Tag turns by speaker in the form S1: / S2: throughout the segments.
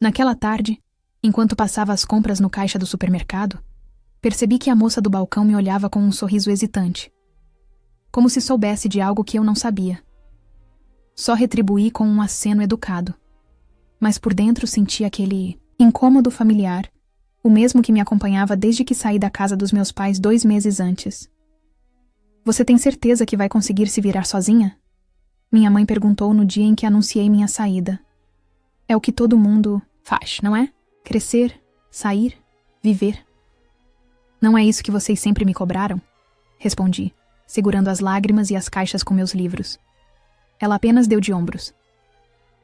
S1: Naquela tarde, enquanto passava as compras no caixa do supermercado, percebi que a moça do balcão me olhava com um sorriso hesitante, como se soubesse de algo que eu não sabia. Só retribuí com um aceno educado, mas por dentro senti aquele incômodo familiar, o mesmo que me acompanhava desde que saí da casa dos meus pais 2 meses antes. Você tem certeza que vai conseguir se virar sozinha? Minha mãe perguntou no dia em que anunciei minha saída. É o que todo mundo faz, não é? Crescer, sair, viver. Não é isso que vocês sempre me cobraram? Respondi, segurando as lágrimas e as caixas com meus livros. Ela apenas deu de ombros.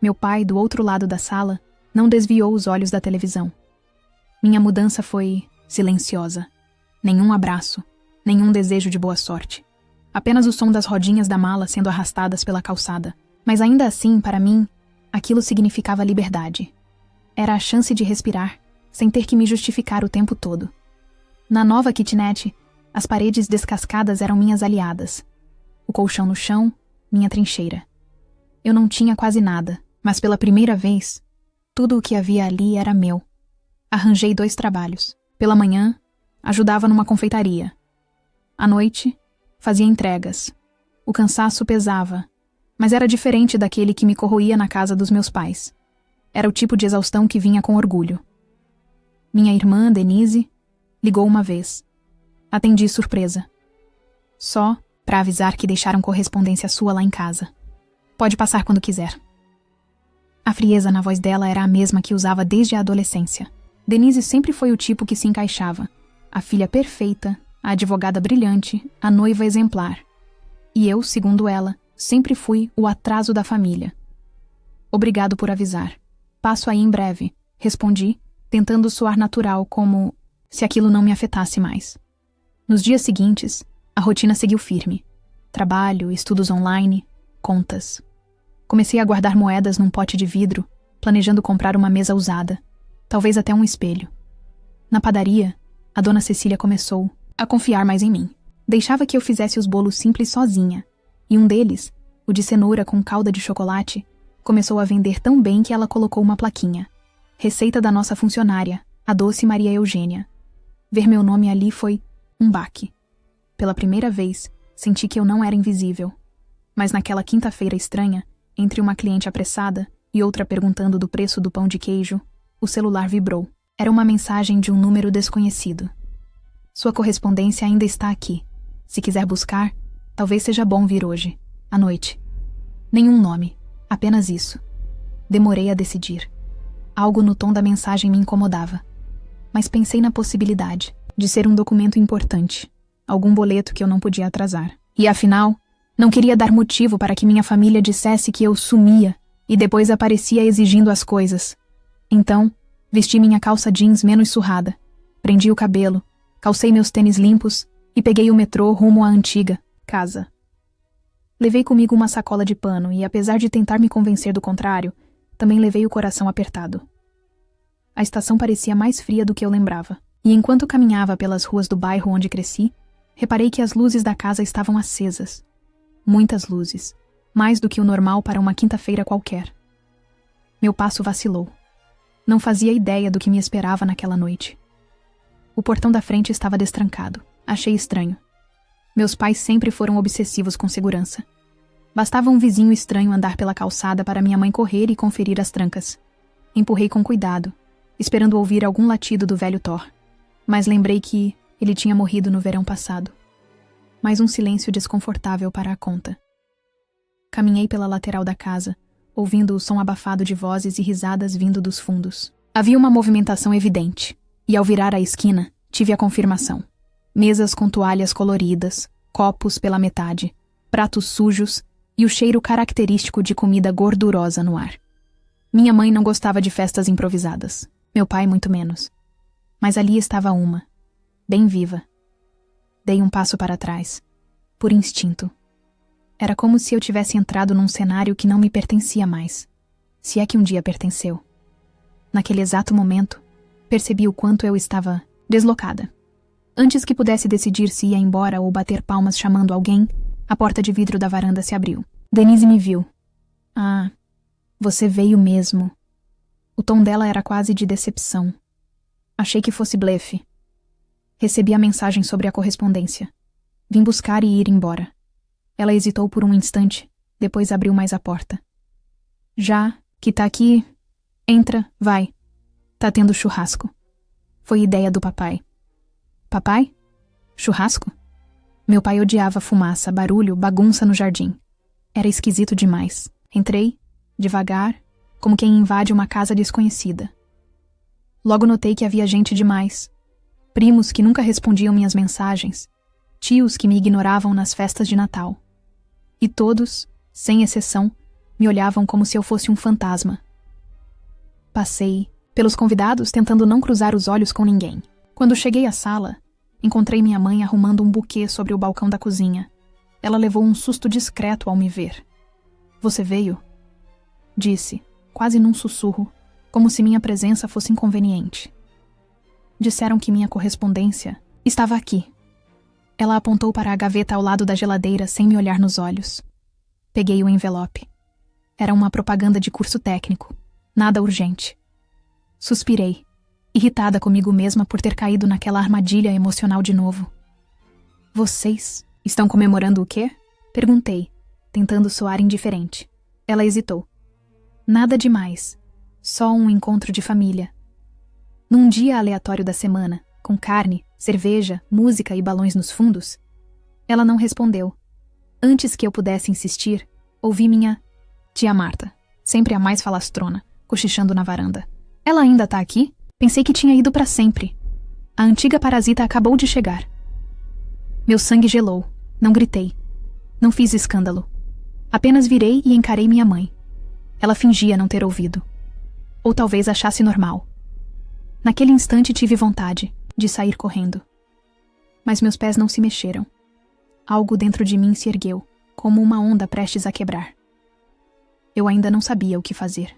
S1: Meu pai, do outro lado da sala, não desviou os olhos da televisão. Minha mudança foi silenciosa. Nenhum abraço, nenhum desejo de boa sorte. Apenas o som das rodinhas da mala sendo arrastadas pela calçada. Mas ainda assim, para mim, aquilo significava liberdade. Era a chance de respirar, sem ter que me justificar o tempo todo. Na nova kitnet, as paredes descascadas eram minhas aliadas. O colchão no chão, minha trincheira. Eu não tinha quase nada, mas pela primeira vez, tudo o que havia ali era meu. Arranjei 2 trabalhos. Pela manhã, ajudava numa confeitaria. À noite, fazia entregas. O cansaço pesava, mas era diferente daquele que me corroía na casa dos meus pais. Era o tipo de exaustão que vinha com orgulho. Minha irmã, Denise, ligou uma vez. Atendi surpresa. Só para avisar que deixaram correspondência sua lá em casa. Pode passar quando quiser. A frieza na voz dela era a mesma que usava desde a adolescência. Denise sempre foi o tipo que se encaixava. A filha perfeita, a advogada brilhante, a noiva exemplar. E eu, segundo ela, sempre fui o atraso da família. Obrigado por avisar. Passo aí em breve, respondi, tentando soar natural, como se aquilo não me afetasse mais. Nos dias seguintes, a rotina seguiu firme. Trabalho, estudos online, contas. Comecei a guardar moedas num pote de vidro, planejando comprar uma mesa usada, talvez até um espelho. Na padaria, a dona Cecília começou a confiar mais em mim. Deixava que eu fizesse os bolos simples sozinha, e um deles, o de cenoura com calda de chocolate, começou a vender tão bem que ela colocou uma plaquinha. Receita da nossa funcionária, a doce Maria Eugênia. Ver meu nome ali foi um baque. Pela primeira vez, senti que eu não era invisível. Mas naquela quinta-feira estranha, entre uma cliente apressada e outra perguntando do preço do pão de queijo, o celular vibrou. Era uma mensagem de um número desconhecido. Sua correspondência ainda está aqui. Se quiser buscar, talvez seja bom vir hoje, à noite. Nenhum nome, apenas isso. Demorei a decidir. Algo no tom da mensagem me incomodava. Mas pensei na possibilidade de ser um documento importante, algum boleto que eu não podia atrasar. E afinal, não queria dar motivo para que minha família dissesse que eu sumia e depois aparecia exigindo as coisas. Então, vesti minha calça jeans menos surrada, prendi o cabelo, calcei meus tênis limpos e peguei o metrô rumo à antiga casa. Levei comigo uma sacola de pano e, apesar de tentar me convencer do contrário, também levei o coração apertado. A estação parecia mais fria do que eu lembrava, e enquanto caminhava pelas ruas do bairro onde cresci, reparei que as luzes da casa estavam acesas. Muitas luzes, mais do que o normal para uma quinta-feira qualquer. Meu passo vacilou. Não fazia ideia do que me esperava naquela noite. O portão da frente estava destrancado. Achei estranho. Meus pais sempre foram obsessivos com segurança. Bastava um vizinho estranho andar pela calçada para minha mãe correr e conferir as trancas. Empurrei com cuidado, esperando ouvir algum latido do velho Thor. Mas lembrei que ele tinha morrido no verão passado. Mais um silêncio desconfortável para a conta. Caminhei pela lateral da casa, ouvindo o som abafado de vozes e risadas vindo dos fundos. Havia uma movimentação evidente, e ao virar a esquina, tive a confirmação. Mesas com toalhas coloridas, copos pela metade, pratos sujos e o cheiro característico de comida gordurosa no ar. Minha mãe não gostava de festas improvisadas, meu pai muito menos. Mas ali estava uma, bem viva. Dei um passo para trás, por instinto. Era como se eu tivesse entrado num cenário que não me pertencia mais, se é que um dia pertenceu. Naquele exato momento, percebi o quanto eu estava deslocada. Antes que pudesse decidir se ia embora ou bater palmas chamando alguém, a porta de vidro da varanda se abriu. Denise me viu. Ah, você veio mesmo. O tom dela era quase de decepção. Achei que fosse blefe. Recebi a mensagem sobre a correspondência. Vim buscar e ir embora. Ela hesitou por um instante, depois abriu mais a porta. Já que tá aqui, entra, vai. Tá tendo churrasco. Foi ideia do papai. Papai? Churrasco? Meu pai odiava fumaça, barulho, bagunça no jardim. Era esquisito demais. Entrei, devagar, como quem invade uma casa desconhecida. Logo notei que havia gente demais. Primos que nunca respondiam minhas mensagens. Tios que me ignoravam nas festas de Natal. E todos, sem exceção, me olhavam como se eu fosse um fantasma. Passei pelos convidados tentando não cruzar os olhos com ninguém. Quando cheguei à sala, encontrei minha mãe arrumando um buquê sobre o balcão da cozinha. Ela levou um susto discreto ao me ver. Você veio? Disse, quase num sussurro, como se minha presença fosse inconveniente. Disseram que minha correspondência estava aqui. Ela apontou para a gaveta ao lado da geladeira sem me olhar nos olhos. Peguei o envelope. Era uma propaganda de curso técnico. Nada urgente. Suspirei, irritada comigo mesma por ter caído naquela armadilha emocional de novo. Vocês estão comemorando o quê? Perguntei, tentando soar indiferente. Ela hesitou. Nada demais. Só um encontro de família. Num dia aleatório da semana, com carne, cerveja, música e balões nos fundos, ela não respondeu. Antes que eu pudesse insistir, ouvi minha tia Marta, sempre a mais falastrona, cochichando na varanda. Ela ainda tá aqui? Pensei que tinha ido pra sempre. A antiga parasita acabou de chegar. Meu sangue gelou. Não gritei. Não fiz escândalo. Apenas virei e encarei minha mãe. Ela fingia não ter ouvido. Ou talvez achasse normal. Naquele instante tive vontade de sair correndo. Mas meus pés não se mexeram. Algo dentro de mim se ergueu, como uma onda prestes a quebrar. Eu ainda não sabia o que fazer.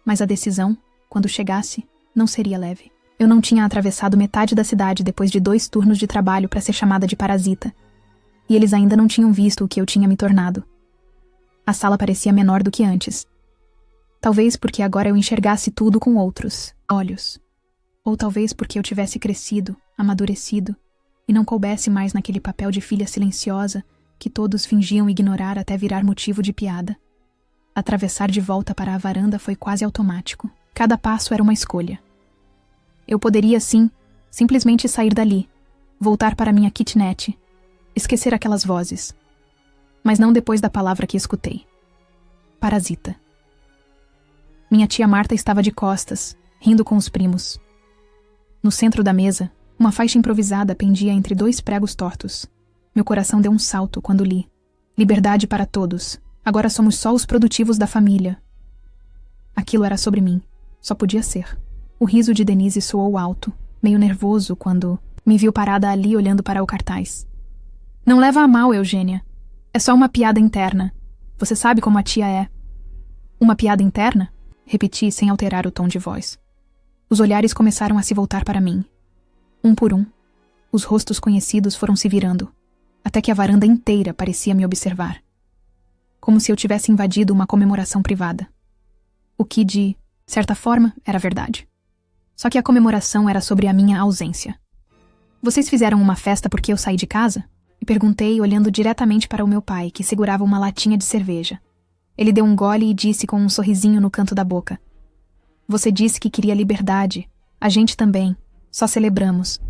S1: Mas a decisão, quando chegasse, não seria leve. Eu não tinha atravessado metade da cidade depois de 2 turnos de trabalho para ser chamada de parasita. E eles ainda não tinham visto o que eu tinha me tornado. A sala parecia menor do que antes. Talvez porque agora eu enxergasse tudo com outros olhos. Ou talvez porque eu tivesse crescido, amadurecido, e não coubesse mais naquele papel de filha silenciosa que todos fingiam ignorar até virar motivo de piada. Atravessar de volta para a varanda foi quase automático. Cada passo era uma escolha. Eu poderia, sim, simplesmente sair dali, voltar para minha kitnet, esquecer aquelas vozes. Mas não depois da palavra que escutei. Parasita. Minha tia Marta estava de costas, rindo com os primos. No centro da mesa, uma faixa improvisada pendia entre 2 pregos tortos. Meu coração deu um salto quando li. Liberdade para todos. Agora somos só os produtivos da família. Aquilo era sobre mim. Só podia ser. O riso de Denise soou alto, meio nervoso quando me viu parada ali olhando para o cartaz. Não leva a mal, Eugênia. É só uma piada interna. Você sabe como a tia é. Uma piada interna? Repeti sem alterar o tom de voz. Os olhares começaram a se voltar para mim. Um por um, os rostos conhecidos foram se virando, até que a varanda inteira parecia me observar. Como se eu tivesse invadido uma comemoração privada. O que, de certa forma, era verdade. Só que a comemoração era sobre a minha ausência. Vocês fizeram uma festa porque eu saí de casa? E perguntei olhando diretamente para o meu pai, que segurava uma latinha de cerveja. Ele deu um gole e disse com um sorrisinho no canto da boca. Você disse que queria liberdade. A gente também. Só celebramos.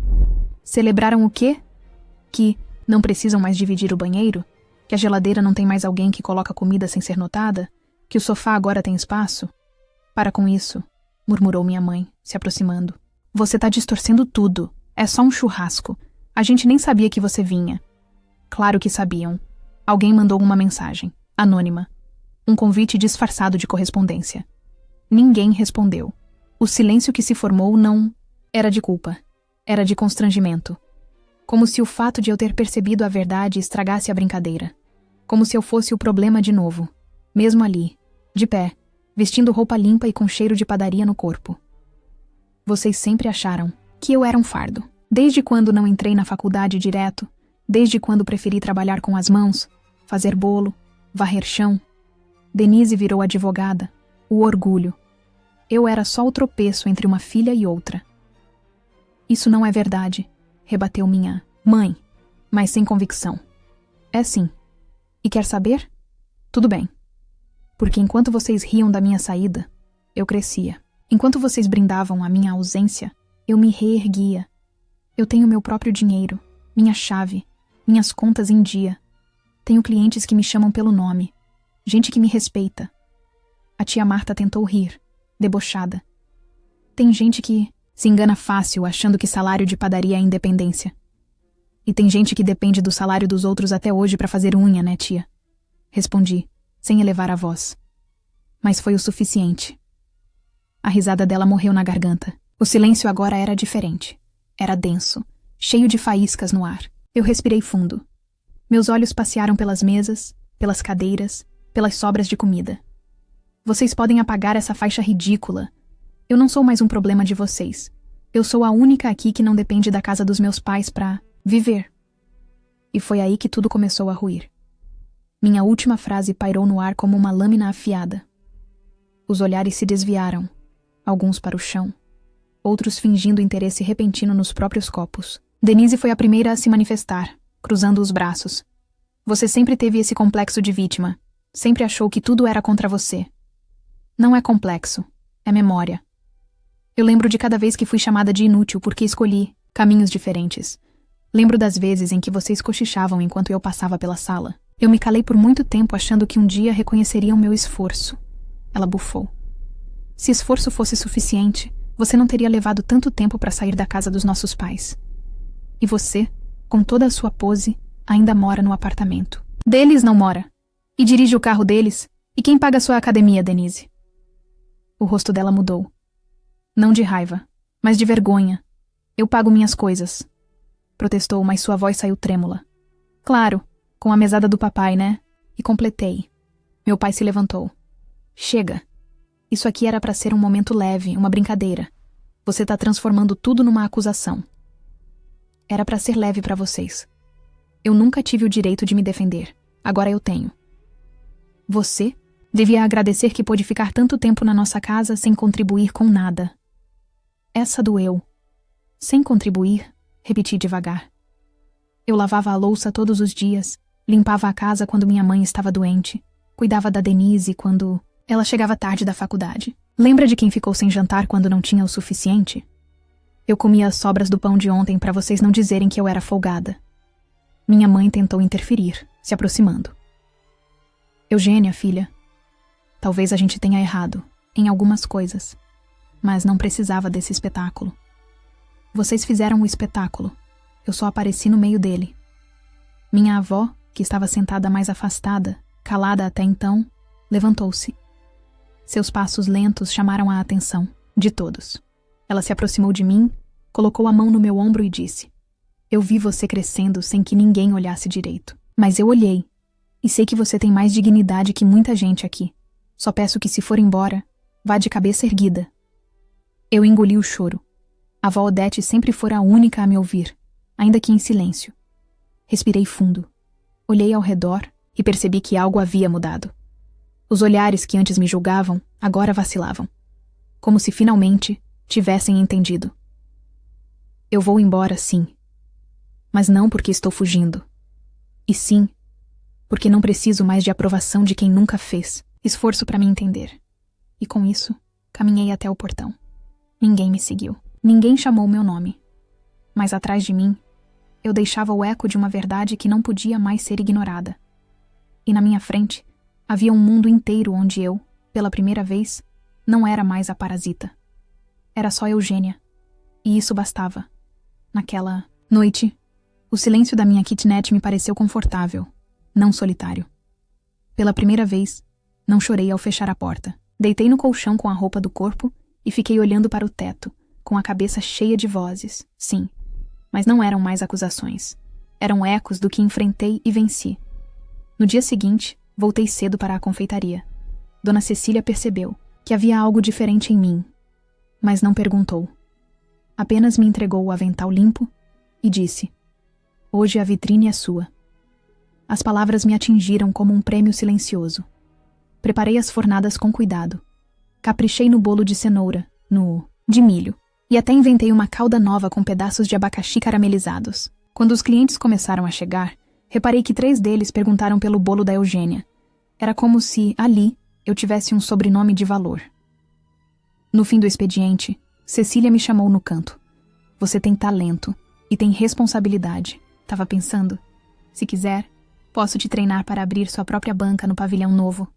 S1: Celebraram o quê? Que não precisam mais dividir o banheiro? Que a geladeira não tem mais alguém que coloca comida sem ser notada? Que o sofá agora tem espaço? Para com isso, murmurou minha mãe, se aproximando. Você tá distorcendo tudo. É só um churrasco. A gente nem sabia que você vinha. Claro que sabiam. Alguém mandou uma mensagem, anônima. Um convite disfarçado de correspondência. Ninguém respondeu. O silêncio que se formou não era de culpa. Era de constrangimento. Como se o fato de eu ter percebido a verdade estragasse a brincadeira. Como se eu fosse o problema de novo. Mesmo ali, de pé, vestindo roupa limpa e com cheiro de padaria no corpo. Vocês sempre acharam que eu era um fardo. Desde quando não entrei na faculdade direto, desde quando preferi trabalhar com as mãos, fazer bolo, varrer chão. Denise virou advogada, o orgulho. Eu era só o tropeço entre uma filha e outra. Isso não é verdade, rebateu minha mãe, mas sem convicção. É sim. E quer saber? Tudo bem. Porque enquanto vocês riam da minha saída, eu crescia. Enquanto vocês brindavam a minha ausência, eu me reerguia. Eu tenho meu próprio dinheiro, minha chave, minhas contas em dia. Tenho clientes que me chamam pelo nome, gente que me respeita. A tia Marta tentou rir, debochada. Tem gente que se engana fácil achando que salário de padaria é independência. E tem gente que depende do salário dos outros até hoje para fazer unha, né, tia? Respondi, sem elevar a voz. Mas foi o suficiente. A risada dela morreu na garganta. O silêncio agora era diferente. Era denso, cheio de faíscas no ar. Eu respirei fundo. Meus olhos passearam pelas mesas, pelas cadeiras, pelas sobras de comida. Vocês podem apagar essa faixa ridícula. Eu não sou mais um problema de vocês. Eu sou a única aqui que não depende da casa dos meus pais pra viver. E foi aí que tudo começou a ruir. Minha última frase pairou no ar como uma lâmina afiada. Os olhares se desviaram, alguns para o chão, outros fingindo interesse repentino nos próprios copos. Denise foi a primeira a se manifestar, cruzando os braços. Você sempre teve esse complexo de vítima. Sempre achou que tudo era contra você. Não é complexo, é memória. Eu lembro de cada vez que fui chamada de inútil porque escolhi caminhos diferentes. Lembro das vezes em que vocês cochichavam enquanto eu passava pela sala. Eu me calei por muito tempo achando que um dia reconheceriam meu esforço. Ela bufou. Se esforço fosse suficiente, você não teria levado tanto tempo para sair da casa dos nossos pais. E você, com toda a sua pose, ainda mora no apartamento. Deles não mora. E dirige o carro deles. E quem paga sua academia, Denise? O rosto dela mudou. Não de raiva, mas de vergonha. Eu pago minhas coisas. Protestou, mas sua voz saiu trêmula. Claro, com a mesada do papai, né? E completei. Meu pai se levantou. Chega. Isso aqui era para ser um momento leve, uma brincadeira. Você tá transformando tudo numa acusação. Era para ser leve para vocês. Eu nunca tive o direito de me defender. Agora eu tenho. Você devia agradecer que pôde ficar tanto tempo na nossa casa sem contribuir com nada. Essa doeu. Sem contribuir, repeti devagar. Eu lavava a louça todos os dias, limpava a casa quando minha mãe estava doente, cuidava da Denise quando ela chegava tarde da faculdade. Lembra de quem ficou sem jantar quando não tinha o suficiente? Eu comia as sobras do pão de ontem para vocês não dizerem que eu era folgada. Minha mãe tentou interferir, se aproximando. Eugênia, filha, talvez a gente tenha errado em algumas coisas, mas não precisava desse espetáculo. Vocês fizeram o espetáculo. Eu só apareci no meio dele. Minha avó, que estava sentada mais afastada, calada até então, levantou-se. Seus passos lentos chamaram a atenção de todos. Ela se aproximou de mim, colocou a mão no meu ombro e disse: Eu vi você crescendo sem que ninguém olhasse direito. Mas eu olhei. E sei que você tem mais dignidade que muita gente aqui. Só peço que, se for embora, vá de cabeça erguida. Eu engoli o choro. A avó Odete sempre fora a única a me ouvir, ainda que em silêncio. Respirei fundo. Olhei ao redor e percebi que algo havia mudado. Os olhares que antes me julgavam, agora vacilavam. Como se finalmente tivessem entendido. Eu vou embora, sim. Mas não porque estou fugindo. E sim, porque não preciso mais de aprovação de quem nunca fez esforço para me entender. E com isso, caminhei até o portão. Ninguém me seguiu. Ninguém chamou meu nome. Mas atrás de mim, eu deixava o eco de uma verdade que não podia mais ser ignorada. E na minha frente, havia um mundo inteiro onde eu, pela primeira vez, não era mais a parasita. Era só Eugênia. E isso bastava. Naquela noite, o silêncio da minha kitnet me pareceu confortável, não solitário. Pela primeira vez, não chorei ao fechar a porta. Deitei no colchão com a roupa do corpo e fiquei olhando para o teto, com a cabeça cheia de vozes, sim. Mas não eram mais acusações. Eram ecos do que enfrentei e venci. No dia seguinte, voltei cedo para a confeitaria. Dona Cecília percebeu que havia algo diferente em mim, mas não perguntou. Apenas me entregou o avental limpo e disse: Hoje a vitrine é sua. As palavras me atingiram como um prêmio silencioso. Preparei as fornadas com cuidado. Caprichei no bolo de cenoura, de milho, e até inventei uma calda nova com pedaços de abacaxi caramelizados. Quando os clientes começaram a chegar, reparei que 3 deles perguntaram pelo bolo da Eugênia. Era como se, ali, eu tivesse um sobrenome de valor. No fim do expediente, Cecília me chamou no canto. Você tem talento e tem responsabilidade. Tava pensando, se quiser, posso te treinar para abrir sua própria banca no pavilhão novo.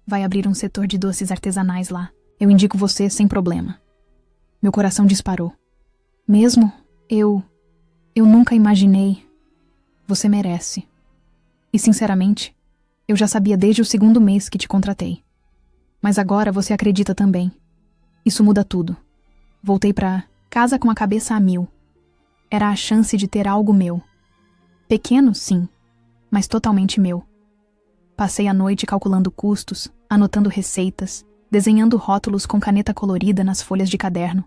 S1: Vai abrir um setor de doces artesanais lá. Eu indico você sem problema. Meu coração disparou. Mesmo? Eu nunca imaginei. Você merece. E sinceramente, eu já sabia desde o 2º mês que te contratei. Mas agora você acredita também. Isso muda tudo. Voltei pra casa com a cabeça a 1000. Era a chance de ter algo meu. Pequeno, sim, mas totalmente meu. Passei a noite calculando custos, anotando receitas, desenhando rótulos com caneta colorida nas folhas de caderno.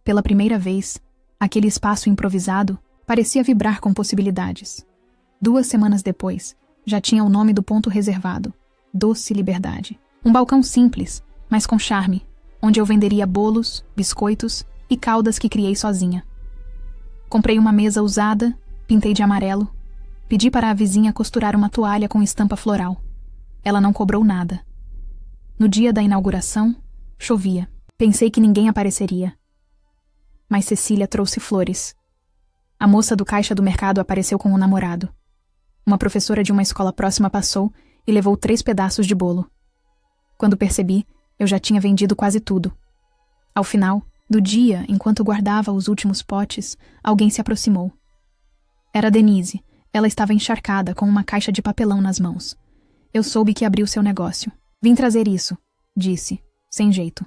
S1: Pela primeira vez, aquele espaço improvisado parecia vibrar com possibilidades. 2 semanas depois, já tinha o nome do ponto reservado, Doce Liberdade. Um balcão simples, mas com charme, onde eu venderia bolos, biscoitos e caldas que criei sozinha. Comprei uma mesa usada, pintei de amarelo, pedi para a vizinha costurar uma toalha com estampa floral. Ela não cobrou nada. No dia da inauguração, chovia. Pensei que ninguém apareceria. Mas Cecília trouxe flores. A moça do caixa do mercado apareceu com o namorado. Uma professora de uma escola próxima passou e levou 3 pedaços de bolo. Quando percebi, eu já tinha vendido quase tudo. Ao final do dia, enquanto guardava os últimos potes, alguém se aproximou. Era Denise. Ela estava encharcada com uma caixa de papelão nas mãos. Eu soube que abriu seu negócio. Vim trazer isso, disse, sem jeito.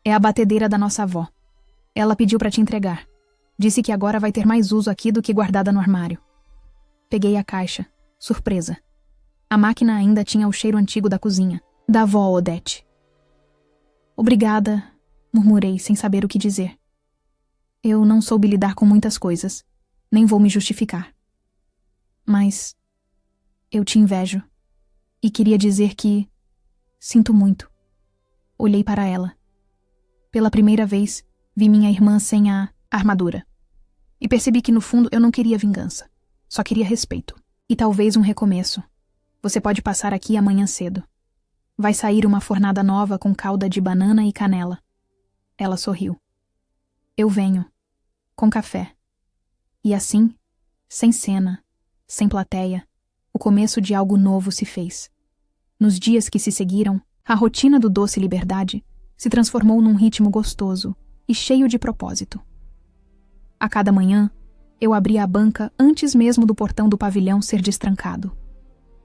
S1: É a batedeira da nossa avó. Ela pediu para te entregar. Disse que agora vai ter mais uso aqui do que guardada no armário. Peguei a caixa, surpresa. A máquina ainda tinha o cheiro antigo da cozinha, da avó Odete. Obrigada, murmurei sem saber o que dizer. Eu não soube lidar com muitas coisas, nem vou me justificar. Mas eu te invejo e queria dizer que sinto muito. Olhei para ela. Pela primeira vez, vi minha irmã sem a armadura. E percebi que no fundo eu não queria vingança. Só queria respeito. E talvez um recomeço. Você pode passar aqui amanhã cedo. Vai sair uma fornada nova com calda de banana e canela. Ela sorriu. Eu venho. Com café. E assim, sem cena, sem plateia, o começo de algo novo se fez. Nos dias que se seguiram, a rotina do Doce Liberdade se transformou num ritmo gostoso e cheio de propósito. A cada manhã, eu abria a banca antes mesmo do portão do pavilhão ser destrancado.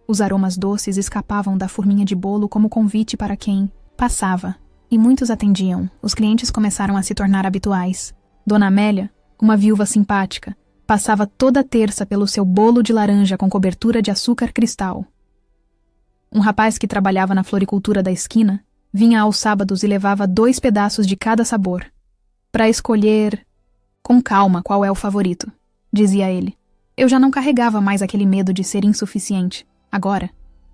S1: Os aromas doces escapavam da forminha de bolo como convite para quem passava, e muitos atendiam. Os clientes começaram a se tornar habituais. Dona Amélia, uma viúva simpática, passava toda terça pelo seu bolo de laranja com cobertura de açúcar cristal. Um rapaz que trabalhava na floricultura da esquina vinha aos sábados e levava 2 pedaços de cada sabor. Para escolher com calma qual é o favorito, dizia ele. Eu já não carregava mais aquele medo de ser insuficiente. Agora,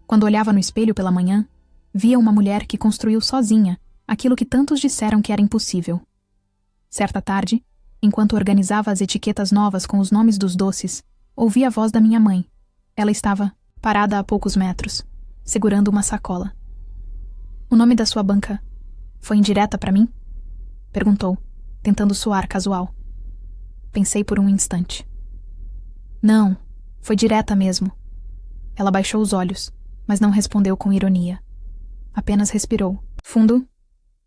S1: quando olhava no espelho pela manhã, via uma mulher que construiu sozinha aquilo que tantos disseram que era impossível. Certa tarde, enquanto organizava as etiquetas novas com os nomes dos doces, ouvi a voz da minha mãe. Ela estava parada a poucos metros, segurando uma sacola. O nome da sua banca foi indireta para mim? Perguntou, tentando soar casual. Pensei por um instante. Não, foi direta mesmo. Ela baixou os olhos, mas não respondeu com ironia. Apenas respirou. Fundo.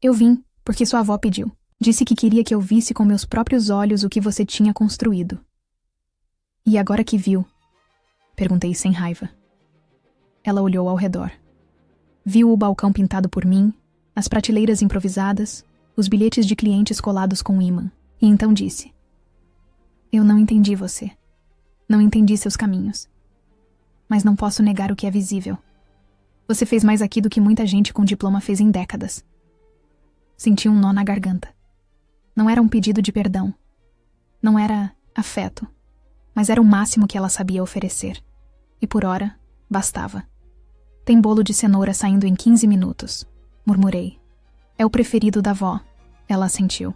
S1: Eu vim, porque sua avó pediu. Disse que queria que eu visse com meus próprios olhos o que você tinha construído. E agora que viu? Perguntei sem raiva. Ela olhou ao redor. Viu o balcão pintado por mim, as prateleiras improvisadas, os bilhetes de clientes colados com ímã. E então disse: Eu não entendi você. Não entendi seus caminhos. Mas não posso negar o que é visível. Você fez mais aqui do que muita gente com diploma fez em décadas. Senti um nó na garganta. Não era um pedido de perdão. Não era afeto. Mas era o máximo que ela sabia oferecer. E por hora, bastava. Tem bolo de cenoura saindo em 15 minutos, murmurei. É o preferido da avó. Ela assentiu.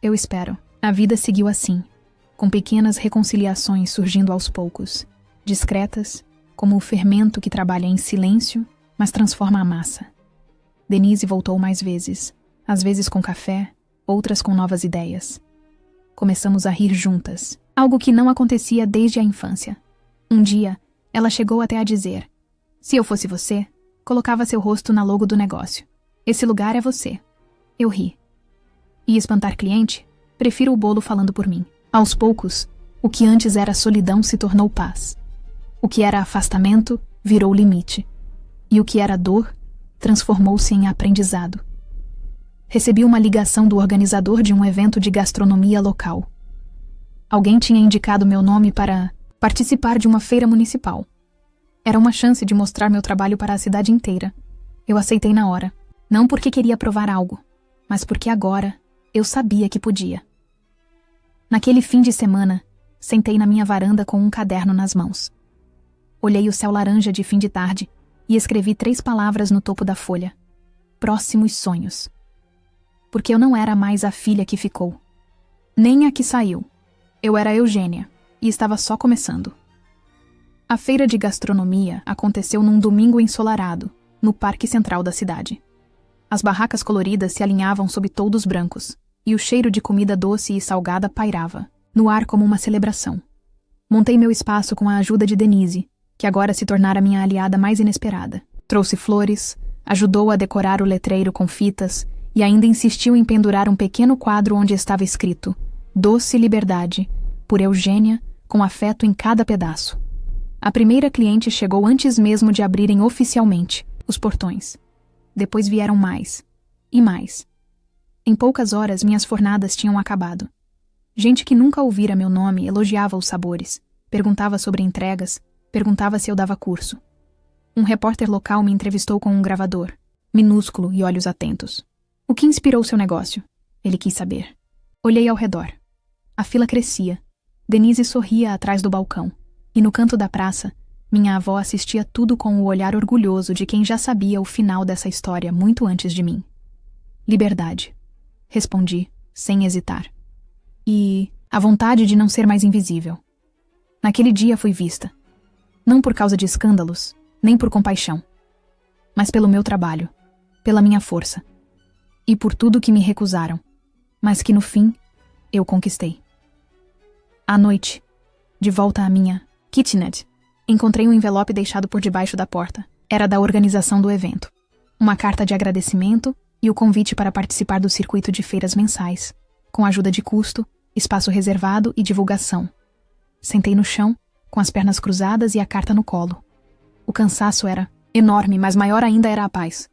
S1: Eu espero. A vida seguiu assim, com pequenas reconciliações surgindo aos poucos, discretas, como o fermento que trabalha em silêncio, mas transforma a massa. Denise voltou mais vezes, às vezes com café, outras com novas ideias. Começamos a rir juntas, algo que não acontecia desde a infância. Um dia, ela chegou até a dizer: se eu fosse você, colocava seu rosto na logo do negócio. Esse lugar é você. Eu ri. E espantar cliente? Prefiro o bolo falando por mim. Aos poucos, o que antes era solidão se tornou paz. O que era afastamento virou limite. E o que era dor transformou-se em aprendizado. Recebi uma ligação do organizador de um evento de gastronomia local. Alguém tinha indicado meu nome para participar de uma feira municipal. Era uma chance de mostrar meu trabalho para a cidade inteira. Eu aceitei na hora. Não porque queria provar algo, mas porque agora eu sabia que podia. Naquele fim de semana, sentei na minha varanda com um caderno nas mãos. Olhei o céu laranja de fim de tarde e escrevi 3 palavras no topo da folha: próximos sonhos. Porque eu não era mais a filha que ficou, nem a que saiu. Eu era Eugênia e estava só começando. A feira de gastronomia aconteceu num domingo ensolarado, no Parque Central da cidade. As barracas coloridas se alinhavam sob toldos brancos, e o cheiro de comida doce e salgada pairava, no ar como uma celebração. Montei meu espaço com a ajuda de Denise, que agora se tornara minha aliada mais inesperada. Trouxe flores, ajudou a decorar o letreiro com fitas e ainda insistiu em pendurar um pequeno quadro onde estava escrito: Doce Liberdade, por Eugênia, com afeto em cada pedaço. A primeira cliente chegou antes mesmo de abrirem oficialmente os portões. Depois vieram mais. E mais. Em poucas horas, minhas fornadas tinham acabado. Gente que nunca ouvira meu nome elogiava os sabores, perguntava sobre entregas, perguntava se eu dava curso. Um repórter local me entrevistou com um gravador, minúsculo e olhos atentos. O que inspirou seu negócio? Ele quis saber. Olhei ao redor. A fila crescia. Denise sorria atrás do balcão. E no canto da praça, minha avó assistia tudo com o olhar orgulhoso de quem já sabia o final dessa história muito antes de mim. Liberdade. Respondi, sem hesitar. E a vontade de não ser mais invisível. Naquele dia fui vista. Não por causa de escândalos, nem por compaixão. Mas pelo meu trabalho, pela minha força. E por tudo que me recusaram, mas que no fim, eu conquistei. À noite, de volta à minha kitnet, encontrei um envelope deixado por debaixo da porta. Era da organização do evento. Uma carta de agradecimento e o convite para participar do circuito de feiras mensais, com ajuda de custo, espaço reservado e divulgação. Sentei no chão, com as pernas cruzadas e a carta no colo. O cansaço era enorme, mas maior ainda era a paz.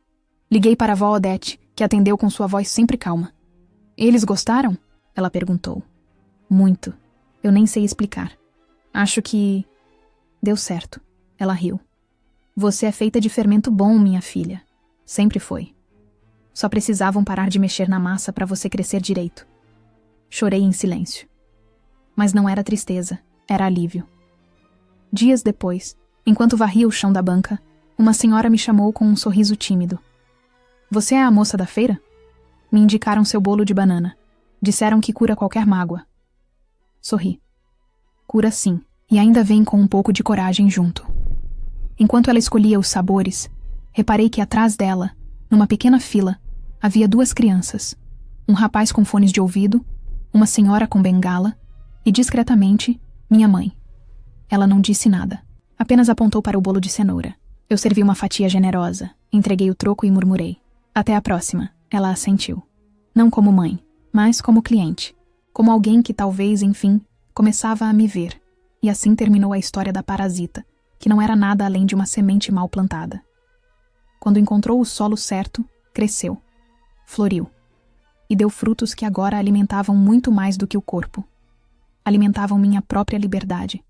S1: Liguei para a avó Odete, que atendeu com sua voz sempre calma. Eles gostaram? Ela perguntou. Muito. Eu nem sei explicar. Acho que deu certo. Ela riu. Você é feita de fermento bom, minha filha. Sempre foi. Só precisavam parar de mexer na massa para você crescer direito. Chorei em silêncio. Mas não era tristeza, era alívio. Dias depois, enquanto varria o chão da banca, uma senhora me chamou com um sorriso tímido. Você é a moça da feira? Me indicaram seu bolo de banana. Disseram que cura qualquer mágoa. Sorri. Cura sim, e ainda vem com um pouco de coragem junto. Enquanto ela escolhia os sabores, reparei que atrás dela, numa pequena fila, havia 2 crianças. Um rapaz com fones de ouvido, uma senhora com bengala e, discretamente, minha mãe. Ela não disse nada, apenas apontou para o bolo de cenoura. Eu servi uma fatia generosa, entreguei o troco e murmurei. Até a próxima, ela assentiu. Não como mãe, mas como cliente. Como alguém que talvez, enfim, começava a me ver. E assim terminou a história da parasita, que não era nada além de uma semente mal plantada. Quando encontrou o solo certo, cresceu, floriu, e deu frutos que agora alimentavam muito mais do que o corpo. Alimentavam minha própria liberdade,